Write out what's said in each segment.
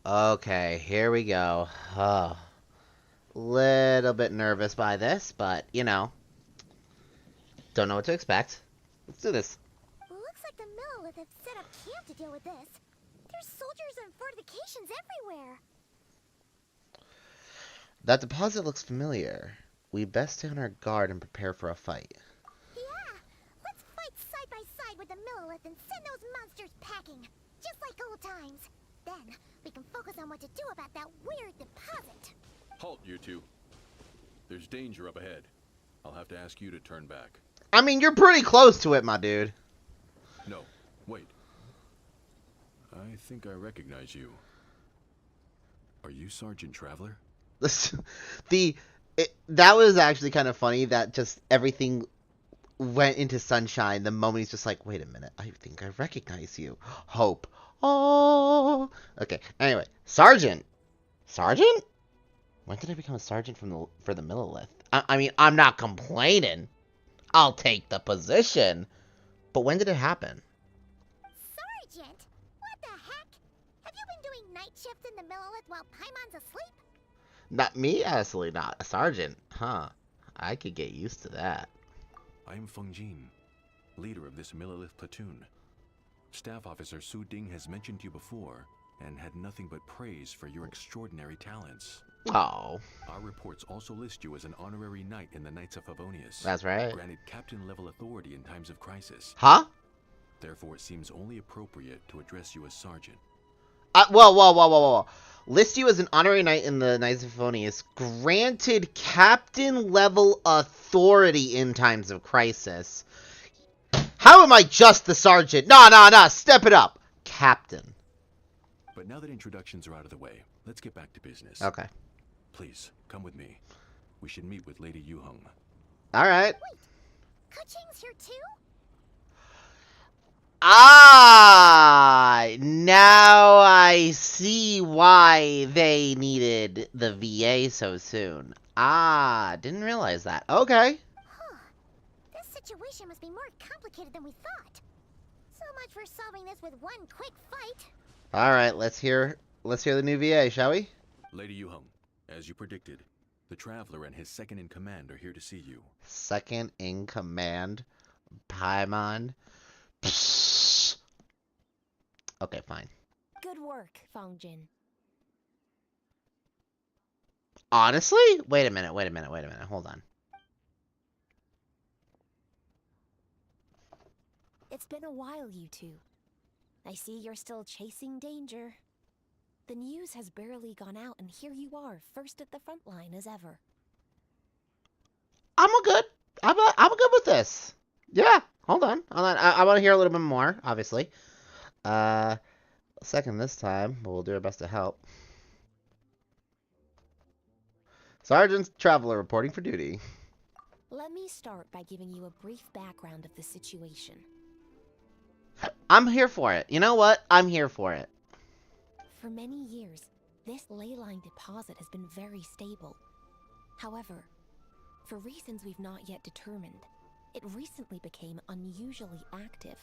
Okay, here we go. Oh, little bit nervous by this, but, you know, don't know what to expect. Let's do this. Looks like the Millelith have set up camp to deal with this. There's soldiers and fortifications everywhere. That deposit looks familiar. We best stay on our guard and prepare for a fight. Yeah, let's fight side by side with the Millelith and send those monsters packing. Just like old times. Then, we can focus on what to do about that weird deposit. Halt, you two. There's danger up ahead. I'll have to ask you to turn back. I mean, you're pretty close to it, my dude. No, wait. I think I recognize you. Are you Sergeant Traveler? That was actually kind of funny that just everything went into sunshine the moment he's just like, wait a minute, I think I recognize you. Hope. Oh. Okay, anyway. Sergeant? Sergeant? When did I become a sergeant for the Millelith? I mean, I'm not complaining. I'll take the position. But when did it happen? Sergeant? What the heck? Have you been doing night shifts in the Millelith while Paimon's asleep? Not me, absolutely not. A sergeant? Huh. I could get used to that. I'm Feng Jin, leader of this Millelith platoon. Staff Officer Su Ding has mentioned you before, and had nothing but praise for your extraordinary talents. Oh. Our reports also list you as an honorary knight in the Knights of Favonius. That's right. Granted captain-level authority in times of crisis. Huh? Therefore, it seems only appropriate to address you as Sergeant. Whoa. List you as an honorary knight in the Knights of Favonius. Granted captain-level authority in times of crisis. How am I just the sergeant? Nah. Step it up. Captain. But now that introductions are out of the way, let's get back to business. Okay. Please, come with me. We should meet with Lady Yuheng. Alright. Wait, Kuching's here too? Now I see why they needed the VA so soon. Didn't realize that. Okay. Huh. This situation must be more complicated than we thought. So much for solving this with one quick fight. Alright, let's hear the new VA, shall we? Lady Yuheng, as you predicted, the Traveler and his second-in-command are here to see you. Second in command? Paimon? Psst. Okay, fine. Good work, Feng Jin. Honestly? Wait a minute. Hold on. It's been a while, you two. I see you're still chasing danger. The news has barely gone out, and here you are, first at the front line as ever. I'm good with this. Yeah, hold on. I want to hear a little bit more, obviously. Second this time, but we'll do our best to help. Sergeant Traveler reporting for duty. Let me start by giving you a brief background of the situation. I'm here for it. You know what? I'm here for it. For many years, this ley line deposit has been very stable. However, for reasons we've not yet determined, it recently became unusually active,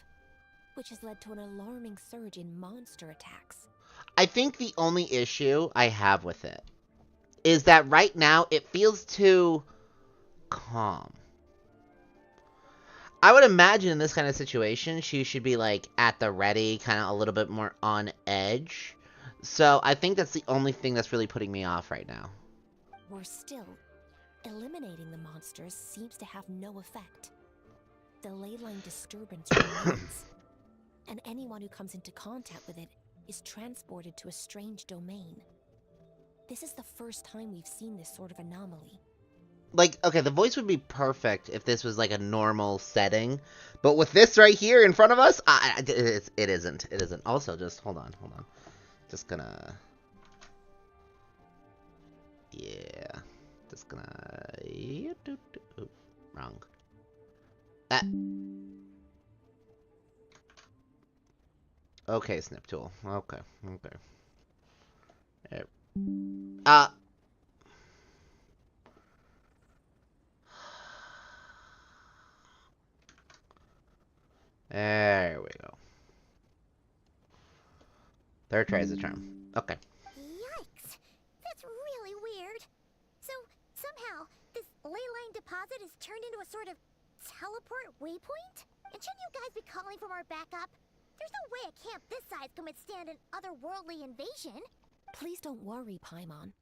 which has led to an alarming surge in monster attacks. I think the only issue I have with it is that right now it feels too calm. I would imagine in this kind of situation, she should be like at the ready, kind of a little bit more on edge. So I think that's the only thing that's really putting me off right now. Worse still, eliminating the monsters seems to have no effect. The ley line disturbance remains, and anyone who comes into contact with it is transported to a strange domain. This is the first time we've seen this sort of anomaly. Like, okay, the voice would be perfect if this was like a normal setting, but with this right here in front of us, it isn't. It isn't. Also, just hold on. Just gonna, yeah, just gonna, oops, wrong. Okay, snip tool. Okay. There. There we go. Third tries the charm. Okay. deposit is turned into a sort of teleport waypoint? And shouldn't you guys be calling for more backup? There's no way a camp this size can withstand an otherworldly invasion. Please don't worry, Paimon.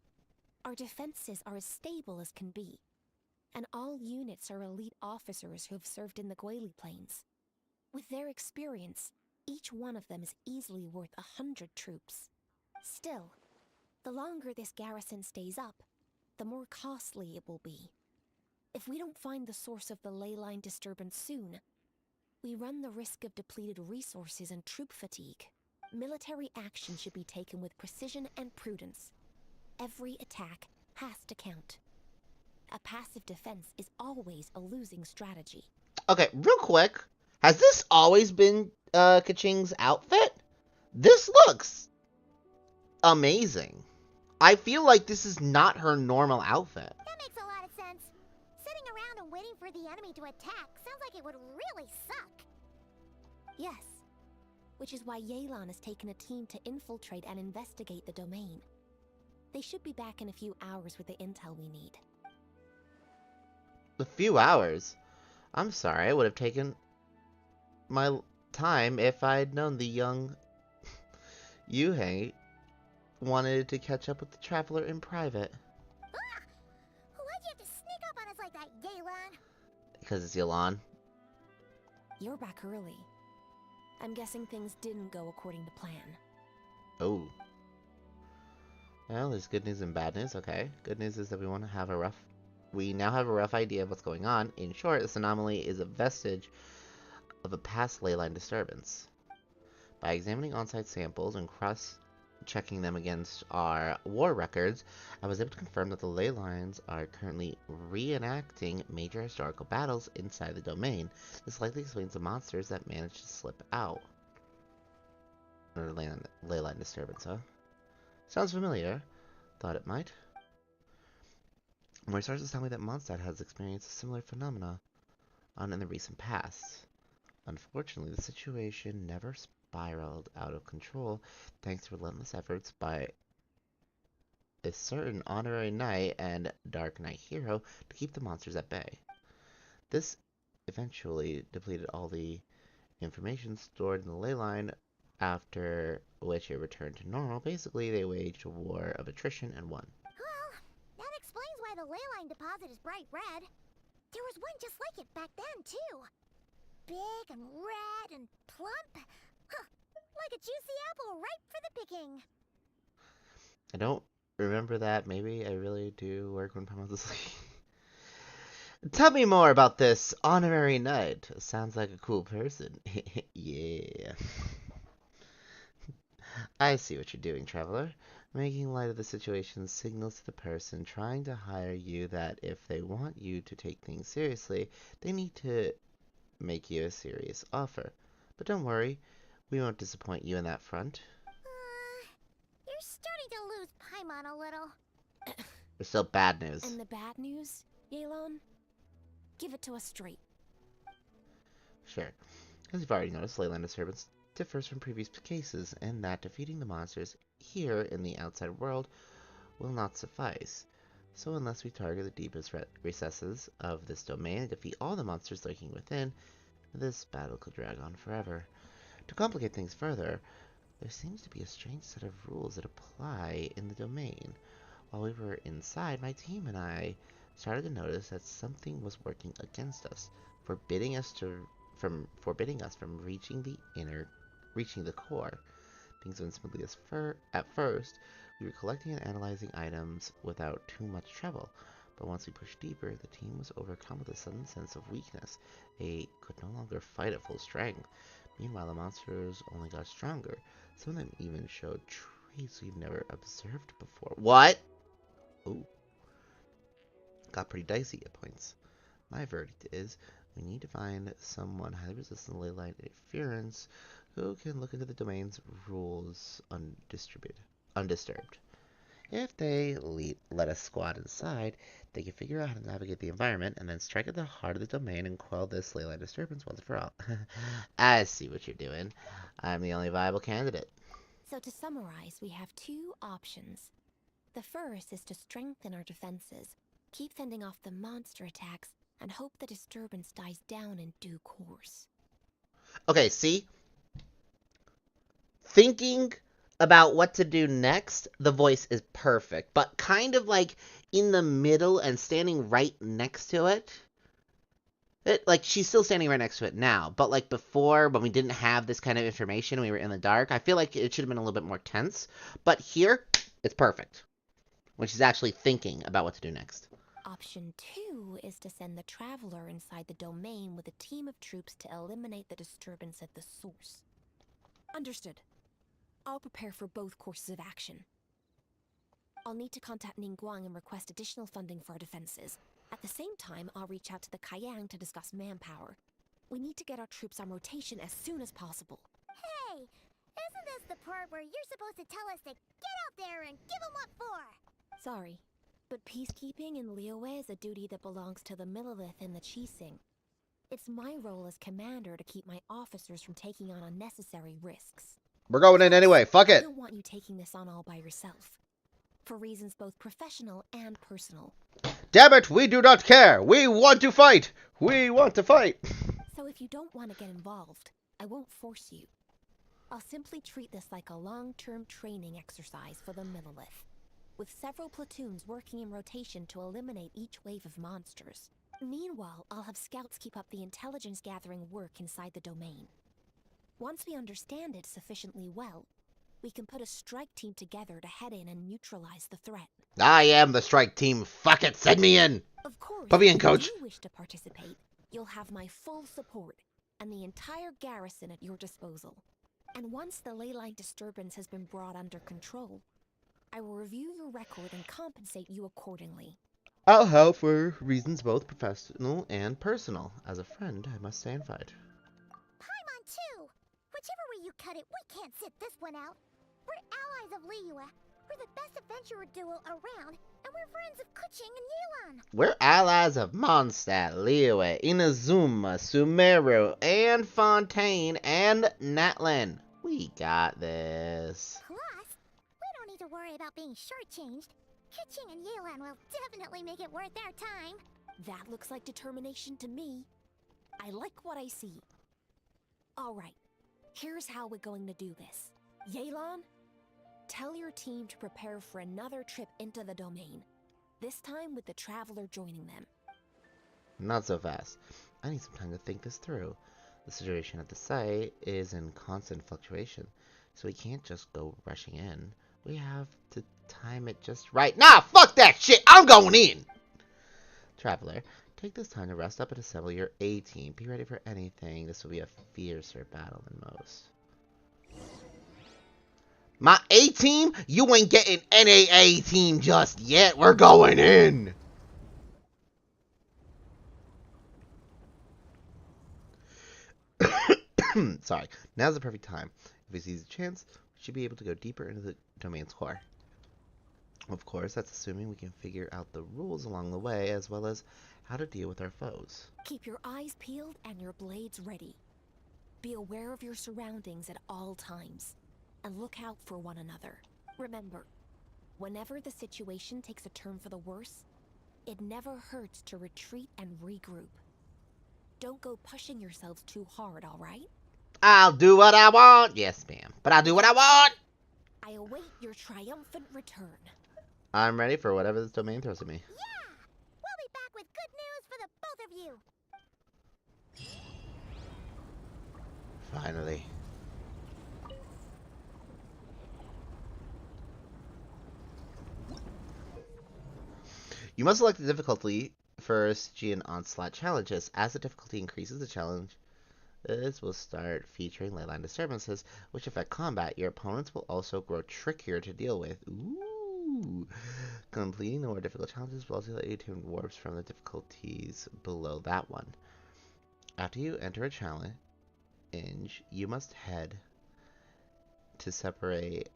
Our defenses are as stable as can be. And all units are elite officers who have served in the Guili Plains. With their experience, each one of them is easily worth 100 troops. Still, the longer this garrison stays up, the more costly it will be. If we don't find the source of the ley line disturbance soon, we run the risk of depleted resources and troop fatigue. Military action should be taken with precision and prudence. Every attack has to count. A passive defense is always a losing strategy. Okay, real quick. Has this always been Kaching's outfit? This looks amazing. I feel like this is not her normal outfit. That makes a lot of sense. Sitting around and waiting for the enemy to attack sounds like it would really suck. Yes, which is why Yelan has taken a team to infiltrate and investigate the domain. They should be back in a few hours with the intel we need. A few hours? I'm sorry, I would have taken my time if I'd known the young Yuhei wanted to catch up with the traveler in private. Ah! Why'd you have to sneak up on us like that, Yelan? Because it's Yelan. You're back early. I'm guessing things didn't go according to plan. Oh. Well, there's good news and bad news. Okay. Good news is that we now have a rough idea of what's going on. In short, this anomaly is a vestige of a past ley line disturbance. By examining on-site samples and cross-checking them against our war records, I was able to confirm that the ley lines are currently reenacting major historical battles inside the domain. This likely explains the monsters that managed to slip out. Or ley line disturbance, huh? Sounds familiar. Thought it might. My sources tell me that Mondstadt has experienced a similar phenomena in the recent past. Unfortunately, the situation never spiraled out of control thanks to relentless efforts by a certain honorary knight and dark knight hero to keep the monsters at bay. This eventually depleted all the information stored in the ley line, after which it returned to normal. Basically, they waged a war of attrition and won. Well, that explains why the ley line deposit is bright red. There was one just like it back then, too. Big and red and plump. Huh, like a juicy apple ripe for the picking. I don't remember that. Maybe I really do work when Pama's asleep. Tell me more about this honorary knight. Sounds like a cool person. Yeah. I see what you're doing, traveler. Making light of the situation signals to the person trying to hire you that if they want you to take things seriously, they need to make you a serious offer. But don't worry, we won't disappoint you in that front. You're starting to lose Paimon a little. There's still bad news. And the bad news, Yelan? Give it to us straight. Sure. As you've already noticed, ley line disturbance differs from previous cases in that defeating the monsters here in the outside world will not suffice. So unless we target the deepest recesses of this domain and defeat all the monsters lurking within, this battle could drag on forever. To complicate things further, there seems to be a strange set of rules that apply in the domain. While we were inside, my team and I started to notice that something was working against us, forbidding us from reaching the core. Things went smoothly at first. We were collecting and analyzing items without too much trouble, but once we pushed deeper, the team was overcome with a sudden sense of weakness. They could no longer fight at full strength. Meanwhile, the monsters only got stronger. Some of them even showed traits we've never observed before. What? Ooh. Got pretty dicey at points. My verdict is we need to find someone highly resistant to ley line interference who can look into the domain's rules undisturbed. If they let us squat inside, they can figure out how to navigate the environment and then strike at the heart of the domain and quell this ley line disturbance once and for all. I see what you're doing. I'm the only viable candidate. So to summarize, we have two options. The first is to strengthen our defenses, keep fending off the monster attacks, and hope the disturbance dies down in due course. Okay, see? Thinking about what to do next, the voice is perfect. But kind of like in the middle and standing right next to it. Like, she's still standing right next to it now. But like before, when we didn't have this kind of information, we were in the dark, I feel like it should have been a little bit more tense. But here, it's perfect. When she's actually thinking about what to do next. Option 2 is to send the Traveler inside the domain with a team of troops to eliminate the disturbance at the source. Understood. I'll prepare for both courses of action. I'll need to contact Ningguang and request additional funding for our defenses. At the same time, I'll reach out to the Kayang to discuss manpower. We need to get our troops on rotation as soon as possible. Hey, isn't this the part where you're supposed to tell us to get out there and give them what for? Sorry, but peacekeeping in Liyue is a duty that belongs to the Millelith and the Qixing. It's my role as commander to keep my officers from taking on unnecessary risks. We're going in anyway. Fuck I it. don't want you taking this on all by yourself. For reasons both professional and personal. Damn it, we do not care. We want to fight. We want to fight. So if you don't want to get involved, I won't force you. I'll simply treat this like a long-term training exercise for the Millelith, with several platoons working in rotation to eliminate each wave of monsters. Meanwhile, I'll have scouts keep up the intelligence-gathering work inside the domain. Once we understand it sufficiently well, we can put a strike team together to head in and neutralize the threat. I am the strike team. Fuck it. Send me in. Of course, Put me in, if coach. you wish to participate, you'll have my full support and the entire garrison at your disposal. And once the ley line disturbance has been brought under control, I will review your record and compensate you accordingly. I'll help for reasons both professional and personal. As a friend, I must stand fight. Paimon too! Whichever way you cut it, we can't sit this one out. We're allies of Liyue. We're the best adventurer duo around, and we're friends of Kuching and Yelan. We're allies of Mondstadt, Liyue, Inazuma, Sumeru, and Fontaine, and Natlan. We got this. Plus, we don't need to worry about being shortchanged. Kuching and Yelan will definitely make it worth their time. That looks like determination to me. I like what I see. Alright, here's how we're going to do this. Yelan, tell your team to prepare for another trip into the domain. This time with the Traveler joining them. Not so fast. I need some time to think this through. The situation at the site is in constant fluctuation, so we can't just go rushing in. We have to time it just right. Nah, fuck that shit! I'm going in! Traveler, take this time to rest up and assemble your A-team. Be ready for anything. This will be a fiercer battle than most. My A-team? You ain't getting any A-team just yet. We're going in! Sorry. Now's the perfect time. If we seize a chance, we should be able to go deeper into the domain's core. Of course, that's assuming we can figure out the rules along the way, as well as how to deal with our foes. Keep your eyes peeled and your blades ready. Be aware of your surroundings at all times, and look out for one another. Remember, whenever the situation takes a turn for the worse, it never hurts to retreat and regroup. Don't go pushing yourselves too hard, alright? I'll do what I want! Yes, ma'am. But I'll do what I want! I await your triumphant return. I'm ready for whatever this domain throws at me. Yeah! We'll be back with good news for the both of you. Finally. You must select the difficulty for Stygian Onslaught challenges. As the difficulty increases, the challenge will start featuring leyline disturbances, which affect combat. Your opponents will also grow trickier to deal with. Ooh. Completing the more difficult challenges will also let you obtain warps from the difficulties below that one. After you enter a challenge, you must head to separate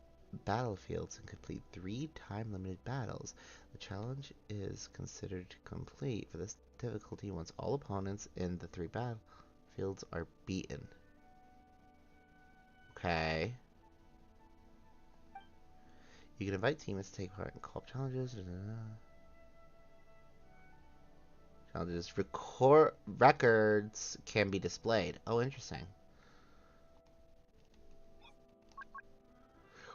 battlefields and complete 3 time-limited battles. The challenge is considered complete for this difficulty once all opponents in the 3 battlefields are beaten. Okay. You can invite teammates to take part in co-op challenges. Challenges. Records can be displayed. Oh, interesting.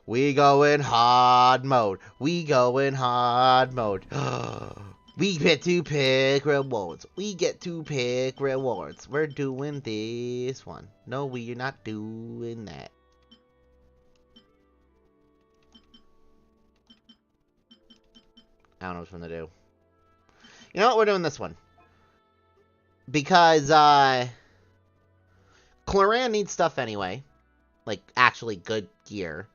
We go in hard mode. We go in hard mode. We get to pick rewards. We get to pick rewards. We're doing this one. No, we're not doing that. I don't know which one to do. You know what? We're doing this one. Because, Cloran needs stuff anyway. Like, actually good gear.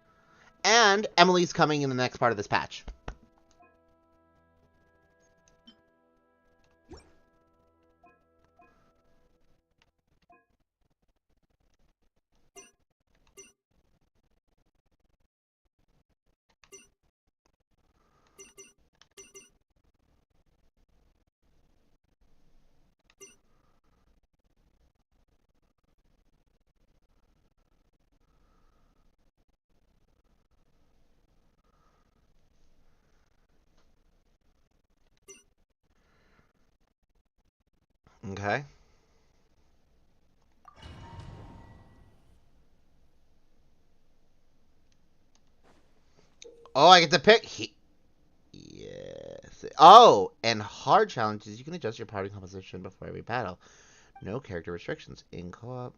And Emily's coming in the next part of this patch. Okay. Oh, I get to pick. Yes. Oh, and hard challenges. You can adjust your party composition before every battle. No character restrictions. In co-op.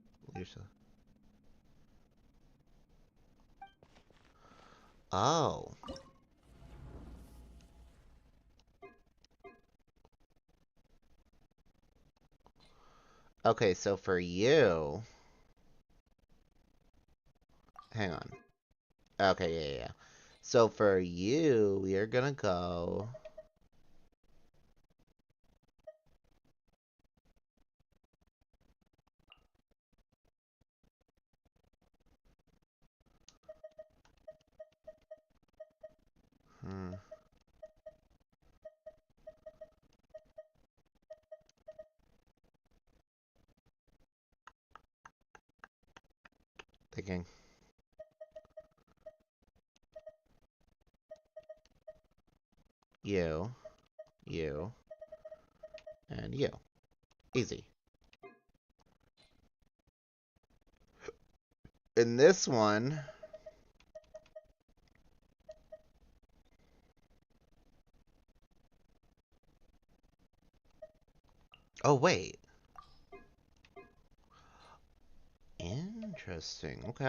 Oh. Okay, so for you... Hang on. Okay, yeah. So for you, we are gonna go... Thinking. You, and you. Easy. In this one... Oh, wait. Interesting. Okay.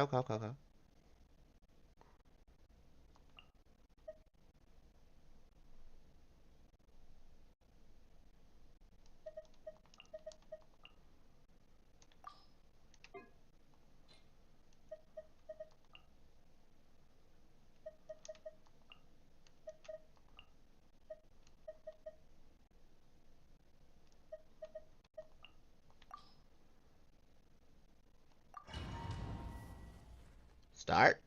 Start.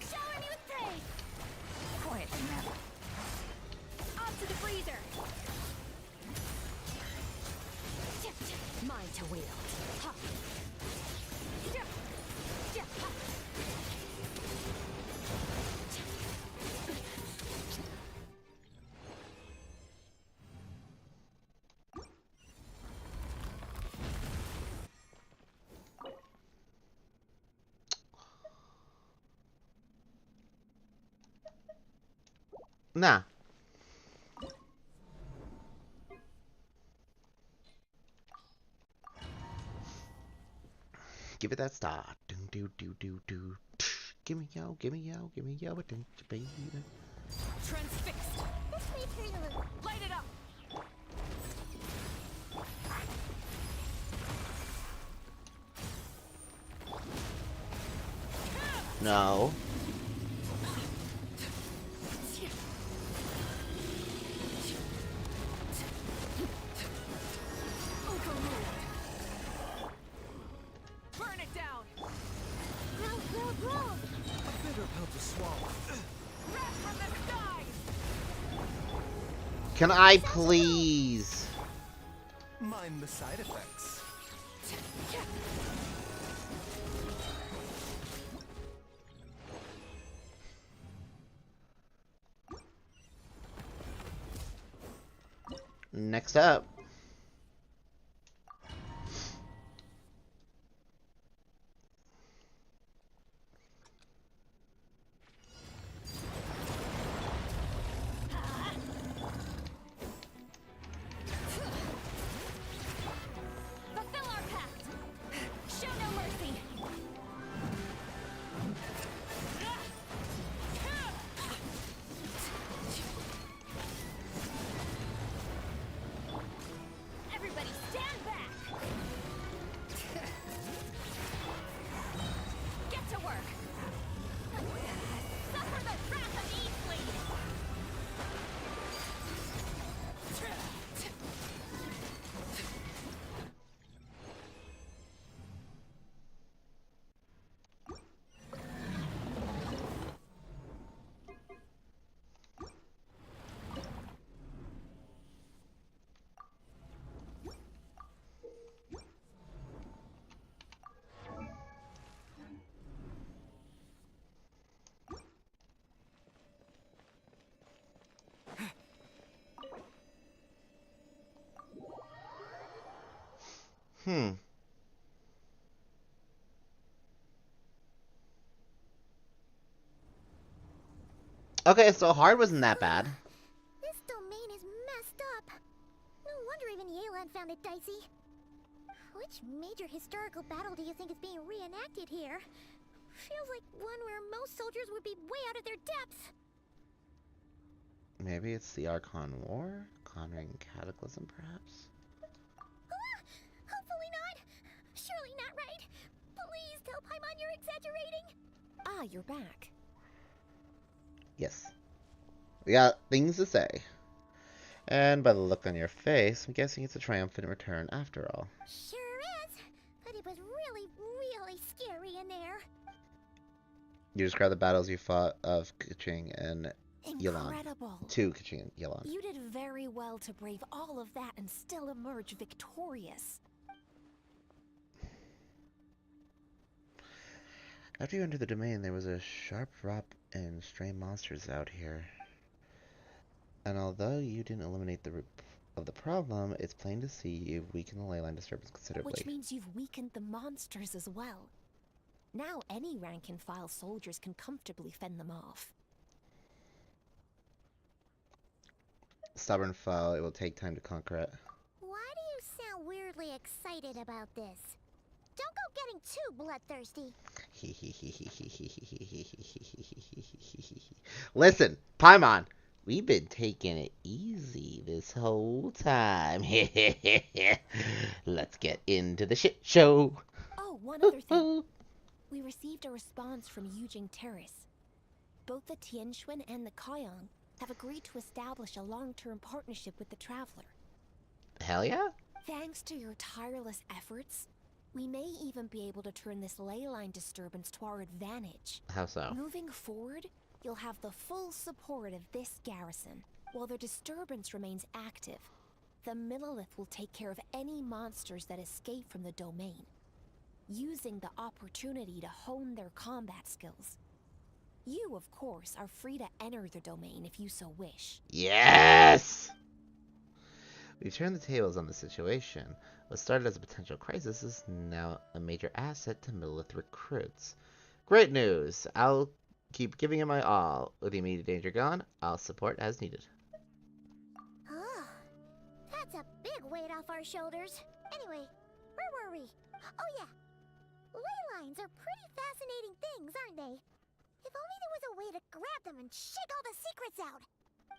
Shower me with praise! Quiet now. Off to the freezer! Mine to wield. Ha. Nah. Give it that star. Do. Gimme yo, don't you baby. Transfixed. This way, prelude. Light it up. No. Burn it down. Grow. A bitter pill to swallow. Wrath from the skies. Can I please? Mind the side effects. Next up. Fulfill our pact! Show no mercy! Everybody stand back! Get to work! Suffer the wrath of Eastleigh! Okay, so hard wasn't that bad. This domain is messed up. No wonder even Yelan found it dicey. Which major historical battle do you think is being reenacted here? Feels like one where most soldiers would be way out of their depths. Maybe it's the Archon War? Conquering Cataclysm, perhaps? Ah, hopefully not. Surely not right. Please tell Paimon you're exaggerating. Ah, you're back. Yes. We got things to say. And by the look on your face, I'm guessing it's a triumphant return after all. Sure is. But it was really, really scary in there. You describe the battles you fought of Keqing and Yelan. Incredible. To Keqing and Yelan. You did very well to brave all of that and still emerge victorious. After you entered the domain, there was a sharp drop in stray monsters out here. And although you didn't eliminate the root of the problem, it's plain to see you've weakened the leyline disturbance considerably. Which means you've weakened the monsters as well. Now any rank-and-file soldiers can comfortably fend them off. Stubborn foe, it will take time to conquer it. Why do you sound weirdly excited about this? Don't go getting too bloodthirsty. Listen, Paimon, we've been taking it easy this whole time. Let's get into the shit show. Oh, one other thing. We received a response from Yujing Terrace. Both the Tianxuan and the Kaiyang have agreed to establish a long-term partnership with the Traveler. Hell yeah. Thanks to your tireless efforts, we may even be able to turn this ley line disturbance to our advantage. How so? Moving forward, you'll have the full support of this garrison. While the disturbance remains active, the Millelith will take care of any monsters that escape from the domain, using the opportunity to hone their combat skills. You, of course, are free to enter the domain if you so wish. Yes! We've turned the tables on the situation. What started as a potential crisis is now a major asset to Millelith recruits. Great news! I'll keep giving it my all. With the immediate danger gone, I'll support as needed. Oh, that's a big weight off our shoulders. Anyway, where were we? Oh yeah, ley lines are pretty fascinating things, aren't they? If only there was a way to grab them and shake all the secrets out.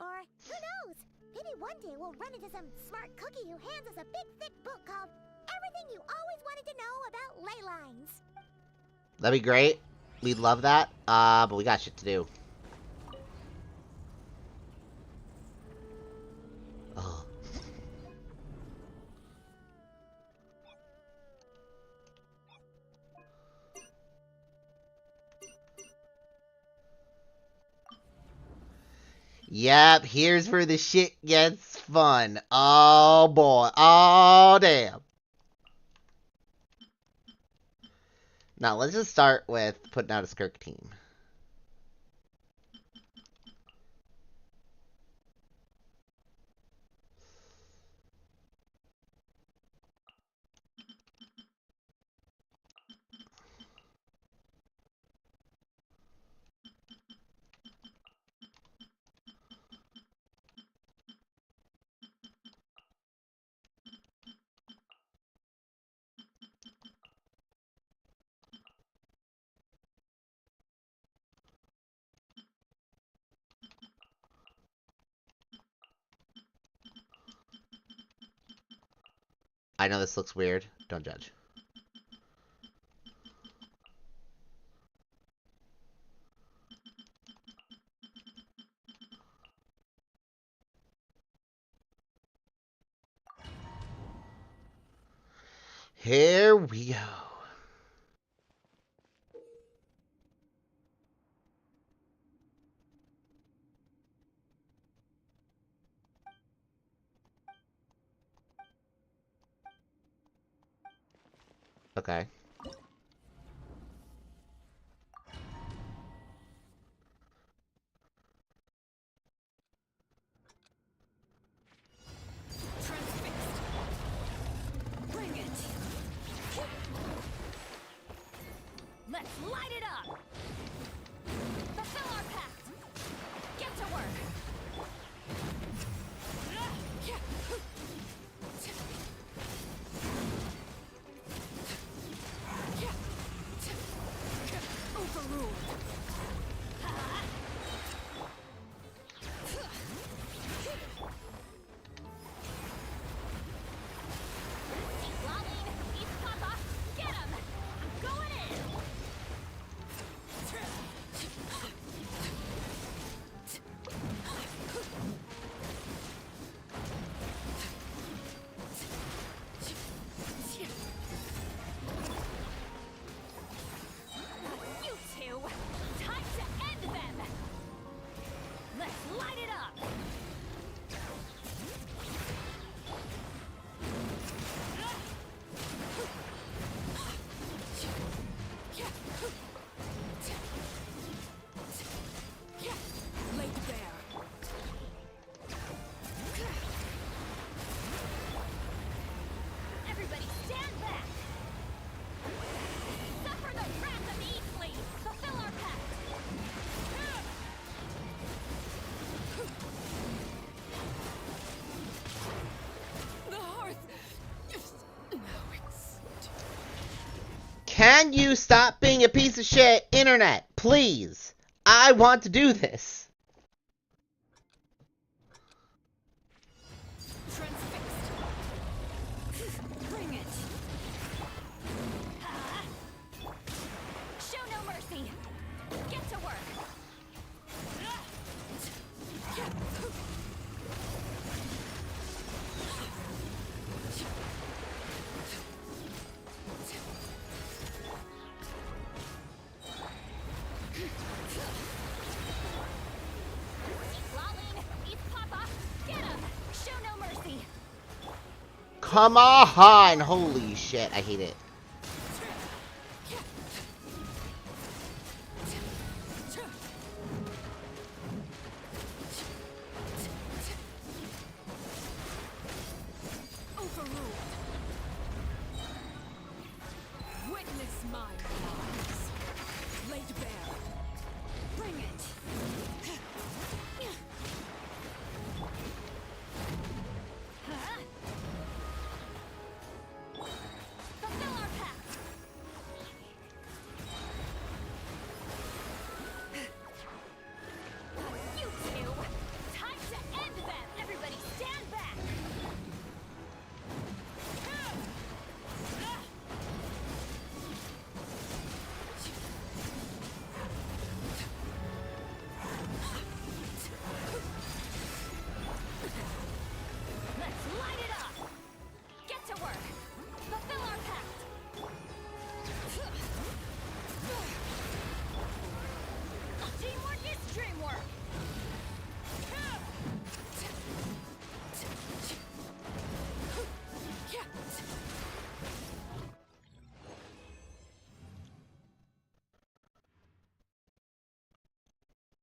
Or, who knows, maybe one day we'll run into some smart cookie who hands us a big thick book called Everything You Always Wanted to Know About Ley Lines. That'd be great. We'd love that. But we got shit to do. Oh. Yep, here's where the shit gets fun. Oh boy. Oh damn. Now let's just start with putting out a Skirk team. I know this looks weird. Don't judge. Here we go. Okay. Bring it. Let's light it up. Fulfill our pact. Get to work. Overruled. Can you stop being a piece of shit, internet? Please. I want to do this. Transfixed. Bring it. Show no mercy. Get to work. Come on! Holy shit, I hate it.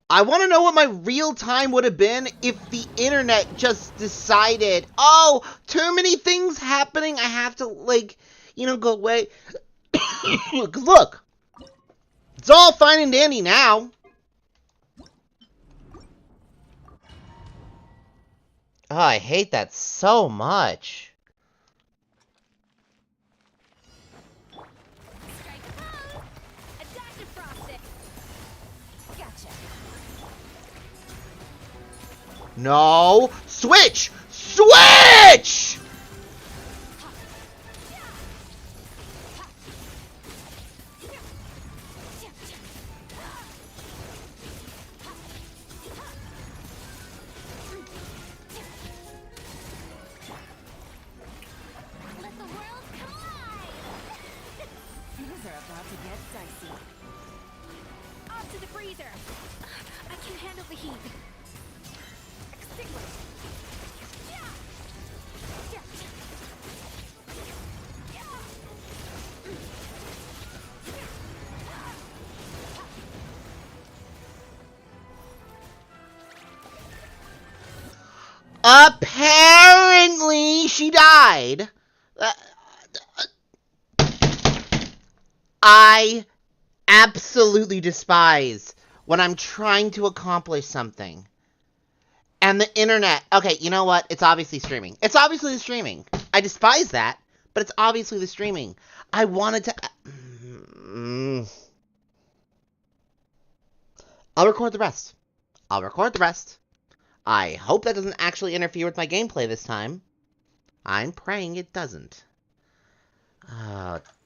I want to know what my real time would have been if the internet just decided, oh, too many things happening, I have to, like, go away. Look, it's all fine and dandy now. Oh, I hate that so much. No! Switch! Switch! are about to get dicey. Off to the freezer! I can handle the heat. Extinguish! Yeah! Yeah! Apparently, she died. I absolutely despise when I'm trying to accomplish something. And the internet. Okay, you know what? It's obviously streaming. It's obviously the streaming. I despise that, but it's obviously the streaming. I wanted to. I'll record the rest. I'll record the rest. I hope that doesn't actually interfere with my gameplay this time. I'm praying it doesn't.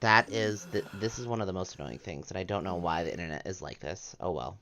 This is one of the most annoying things, and I don't know why the internet is like this. Oh well.